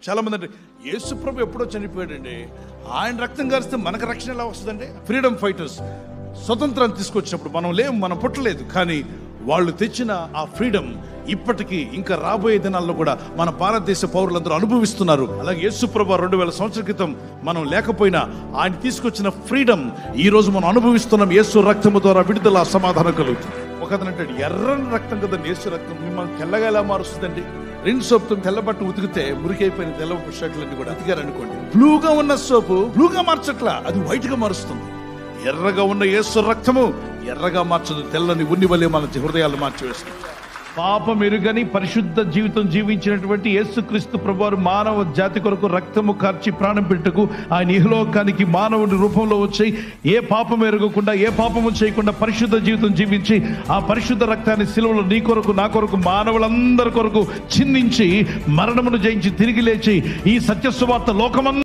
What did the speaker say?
చాలా మంది అంటే యేసు ప్రభు ఎప్పుడో చనిపోయాడండి, ఆయన రక్తం గారిస్తే మనకు రక్షణ ఎలా వస్తుందండి? ఫ్రీడమ్ ఫైటర్స్ స్వతంత్రాన్ని తీసుకొచ్చినప్పుడు మనం లేము, మనం పుట్టలేదు, కానీ వాళ్ళు తెచ్చిన ఆ ఫ్రీడమ్ ఇప్పటికీ ఇంకా రాబోయే దినాల్లో కూడా మన భారతదేశ పౌరులందరూ అనుభవిస్తున్నారు. అలాగే యేసు ప్రభు 2000 సంవత్సరాల క్రితం మనం లేకపోయినా ఆయన తీసుకొచ్చిన ఫ్రీడమ్ ఈ రోజు మనం అనుభవిస్తున్నాం. యేసు రక్తము ద్వారా విడుదల, సమాధానం కలుగుతుంది. ఒక అతను అంటాడు, ఎర్రని రక్తం కదండి యేసు రక్తం, మిమ్మల్ని తెల్లగా ఎలా మారుస్తుందండి? రెండు సోపుతో తెల్ల బట్ట ఉతికితే మురికైపోయిన తెల్ల షర్ట్లన్నీ కూడా ఉతికారనుకోండి, బ్లూగా ఉన్న సోపు బ్లూగా మార్చట్లా, అది వైట్ గా మారుస్తుంది. ఎర్రగా ఉన్న యేసు రక్తము ఎర్రగా మార్చదు, తెల్లని ఉన్ని వలె మన హృదయాలు మార్చివేస్తుంది. పాపం ఎరుగని పరిశుద్ధ జీవితం జీవించినటువంటి యేసుక్రీస్తు ప్రభువారు మానవ జాతి కొరకు రక్తము కార్చి ప్రాణం పెట్టుకు ఆయన ఇహలోకానికి మానవుడి రూపంలో వచ్చి ఏ పాపం ఎరగకుండా, ఏ పాపము చేయకుండా పరిశుద్ధ జీవితం జీవించి ఆ పరిశుద్ధ రక్తాన్ని సిలువలో నీ కొరకు, నా కొరకు, మానవులందరి కొరకు చిందించి మరణమును జయించి తిరిగి లేచి ఈ సత్య సువార్త లోకమంతా